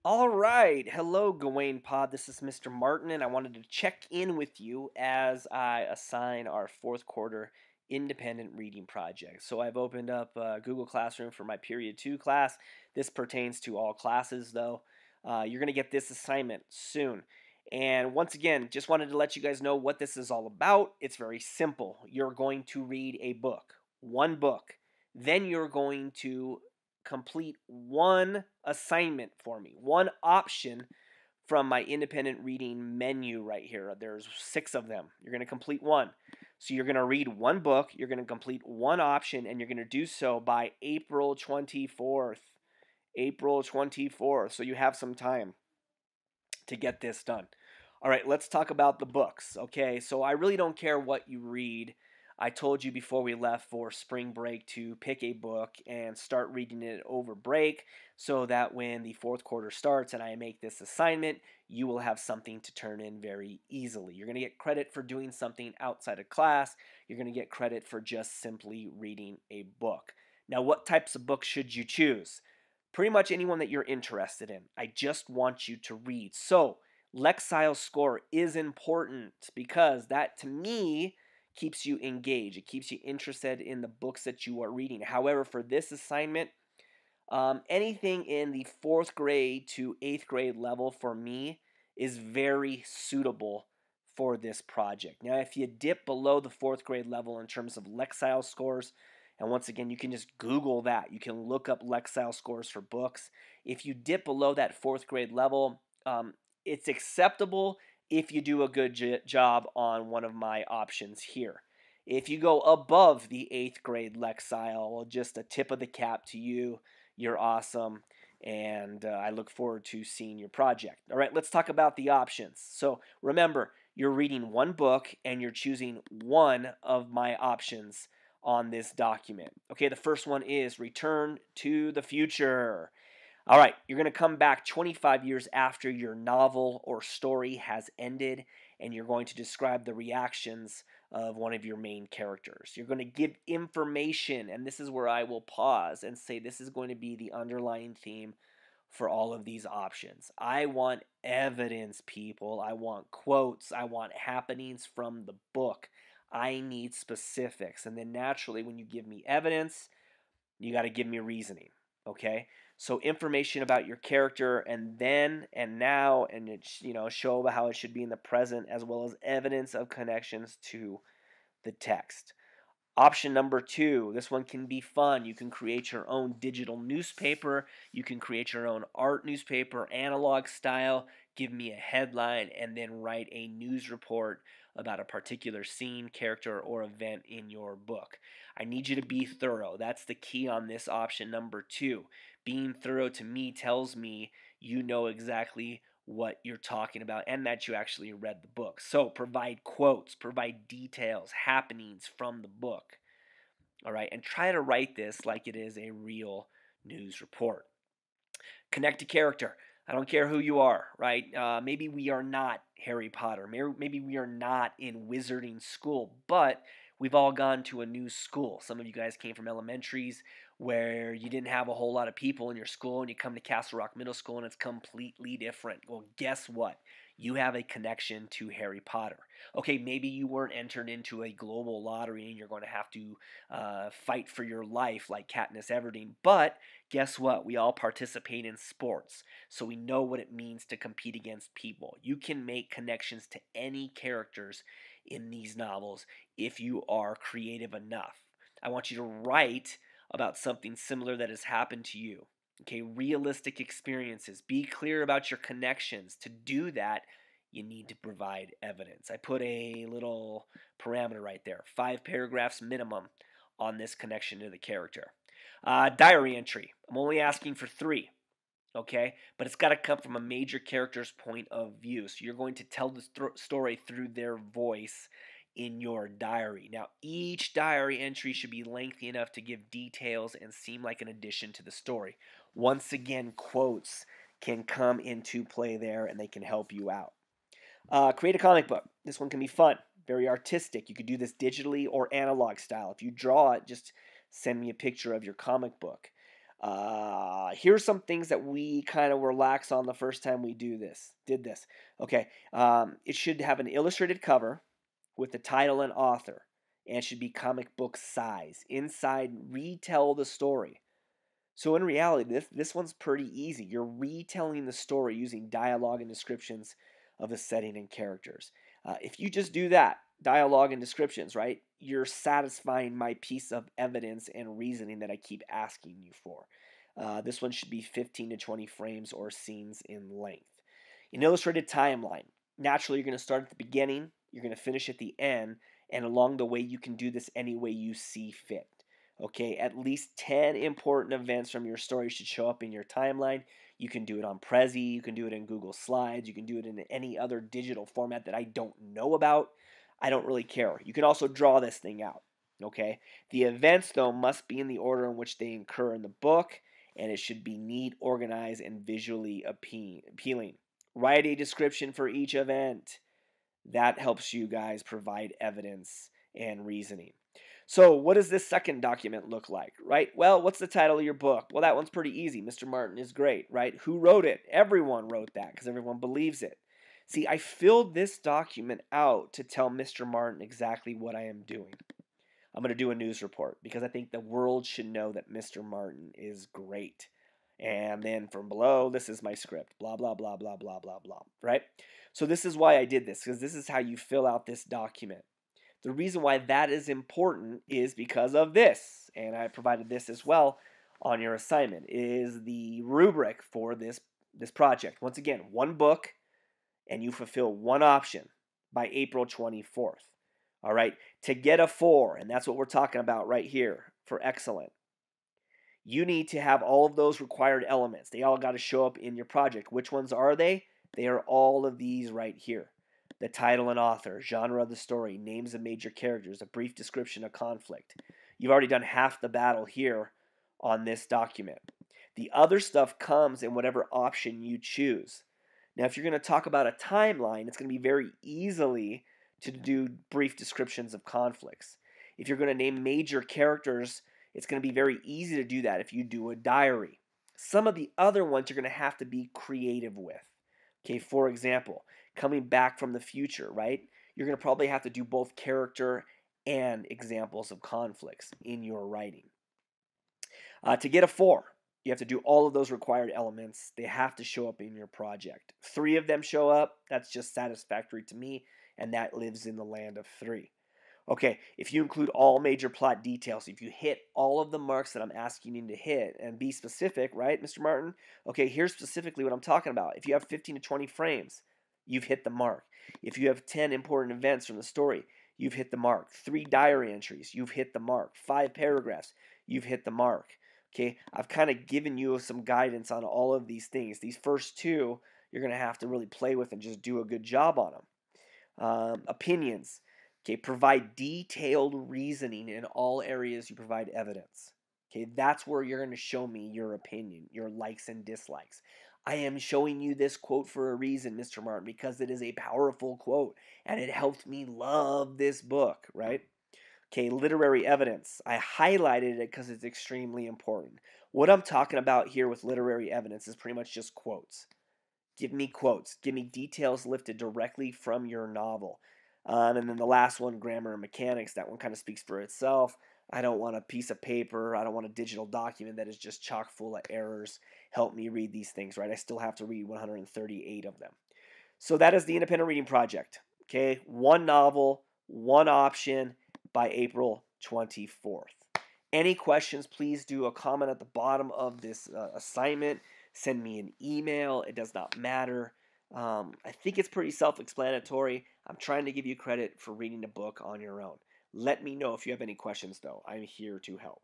All right. Hello, Gawain Pod. This is Mr. Martin, and I wanted to check in with you as I assign our fourth quarter independent reading project. So I've opened up Google Classroom for my Period 2 class. This pertains to all classes, though. You're going to get this assignment soon. And once again, just wanted to let you guys know what this is all about. It's very simple. You're going to read a book, one book. Then you're going to complete one assignment for me, one option from my independent reading menu right here. There's 6 of them. You're going to complete one. So you're going to read one book, you're going to complete one option, and you're going to do so by April 24th. April 24th. So you have some time to get this done. All right, let's talk about the books. Okay, so I really don't care what you read. I told you before we left for spring break to pick a book and start reading it over break so that when the fourth quarter starts and I make this assignment, you will have something to turn in very easily. You're going to get credit for doing something outside of class. You're going to get credit for just simply reading a book. Now, what types of books should you choose? Pretty much anyone that you're interested in. I just want you to read. So, Lexile score is important because that, to me, keeps you engaged. It keeps you interested in the books that you are reading. However, for this assignment, anything in the 4th grade to 8th grade level for me is very suitable for this project. Now, if you dip below the 4th grade level in terms of Lexile scores, and once again, you can just Google that. You can look up Lexile scores for books. If you dip below that 4th grade level, it's acceptable if you do a good job on one of my options here. If you go above the 8th grade Lexile, well, just a tip of the cap to you. You're awesome, and I look forward to seeing your project. All right, let's talk about the options. So remember, you're reading one book and you're choosing one of my options on this document. Okay, the first one is Return to the Future. All right, you're going to come back 25 years after your novel or story has ended, and you're going to describe the reactions of one of your main characters. You're going to give information, and this is where I will pause and say this is going to be the underlying theme for all of these options. I want evidence, people. I want quotes. I want happenings from the book. I need specifics. And then naturally, when you give me evidence, you got to give me reasoning. Okay? So information about your character and then and now, and show how it should be in the present, as well as evidence of connections to the text. Option number 2, this one can be fun. You can create your own digital newspaper. You can create your own art newspaper, analog style. Give me a headline and then write a news report about a particular scene, character, or event in your book. I need you to be thorough. That's the key on this option number 2. Being thorough to me tells me you know exactly what you're talking about and that you actually read the book. So provide quotes, provide details, happenings from the book. All right, and try to write this like it is a real news report. Connect to character. I don't care who you are, right? Maybe we are not Harry Potter. Maybe we are not in wizarding school, but we've all gone to a new school. Some of you guys came from elementaries where you didn't have a whole lot of people in your school, and you come to Castle Rock Middle School and it's completely different. Well, guess what? You have a connection to Harry Potter. Okay, maybe you weren't entered into a global lottery and you're going to have to fight for your life like Katniss Everdeen, but guess what? We all participate in sports, so we know what it means to compete against people. You can make connections to any characters in these novels if you are creative enough. I want you to write about something similar that has happened to you. Okay, realistic experiences. Be clear about your connections. To do that, you need to provide evidence. I put a little parameter right there, 5 paragraphs minimum on this connection to the character. Diary entry. I'm only asking for 3, okay? But it's got to come from a major character's point of view. So you're going to tell the story through their voice in your diary. Now, each diary entry should be lengthy enough to give details and seem like an addition to the story. Once again, quotes can come into play there and they can help you out. Create a comic book. This one can be fun, very artistic. You could do this digitally or analog style. If you draw it, just send me a picture of your comic book. Here's some things that we kind of were lax on the first time we did this. Okay, it should have an illustrated cover with the title and author, and it should be comic book size. Inside, retell the story. So in reality, this one's pretty easy. You're retelling the story using dialogue and descriptions of the setting and characters. If you just do that, dialogue and descriptions, right, you're satisfying my piece of evidence and reasoning that I keep asking you for. This one should be 15 to 20 frames or scenes in length. An illustrated timeline. Naturally, you're going to start at the beginning, you're going to finish at the end, and along the way, you can do this any way you see fit. Okay, at least 10 important events from your story should show up in your timeline. You can do it on Prezi, you can do it in Google Slides, you can do it in any other digital format that I don't know about. I don't really care. You can also draw this thing out. Okay, the events, though, must be in the order in which they occur in the book, and it should be neat, organized, and visually appealing. Write a description for each event. That helps you guys provide evidence and reasoning. So, what does this second document look like, right? Well, what's the title of your book? Well, that one's pretty easy. Mr. Martin is great, right? Who wrote it? Everyone wrote that because everyone believes it. See, I filled this document out to tell Mr. Martin exactly what I am doing. I'm going to do a news report because I think the world should know that Mr. Martin is great. And then from below, this is my script, blah, blah, blah, blah, blah, blah, blah, right? So this is why I did this, because this is how you fill out this document. The reason why that is important is because of this, and I provided this as well on your assignment, is the rubric for this project. Once again, one book, and you fulfill one option by April 24th. All right, to get a 4, and that's what we're talking about right here for excellent, you need to have all of those required elements. They all got to show up in your project. Which ones are they? They are all of these right here. The title and author, genre of the story, names of major characters, a brief description of conflict. You've already done half the battle here on this document. The other stuff comes in whatever option you choose. Now, if you're going to talk about a timeline, it's going to be very easily to do brief descriptions of conflicts. If you're going to name major characters, it's going to be very easy to do that if you do a diary. Some of the other ones you're going to have to be creative with. Okay, for example, coming back from the future, right? You're going to probably have to do both character and examples of conflicts in your writing. To get a 4, you have to do all of those required elements. They have to show up in your project. 3 of them show up. That's just satisfactory to me, and that lives in the land of 3. Okay, if you include all major plot details, if you hit all of the marks that I'm asking you to hit, and be specific, right, Mr. Martin? Okay, here's specifically what I'm talking about. If you have 15 to 20 frames, you've hit the mark. If you have 10 important events from the story, you've hit the mark. 3 diary entries, you've hit the mark. 5 paragraphs, you've hit the mark. Okay, I've kind of given you some guidance on all of these things. These first 2, you're going to have to really play with and just do a good job on them. Opinions. Okay, provide detailed reasoning in all areas you provide evidence. Okay, that's where you're going to show me your opinion, your likes and dislikes. I am showing you this quote for a reason, Mr. Martin, because it is a powerful quote and it helped me love this book, right? Okay, literary evidence. I highlighted it because it's extremely important. What I'm talking about here with literary evidence is pretty much just quotes. Give me quotes. Give me details lifted directly from your novel. And then the last one, grammar and mechanics, that one kind of speaks for itself. I don't want a piece of paper. I don't want a digital document that is just chock full of errors. Help me read these things, right? I still have to read 138 of them. So that is the Independent Reading Project. Okay, one novel, one option by April 24th. Any questions, please do a comment at the bottom of this assignment. Send me an email. It does not matter. I think it's pretty self-explanatory. I'm trying to give you credit for reading the book on your own. Let me know if you have any questions, though. I'm here to help.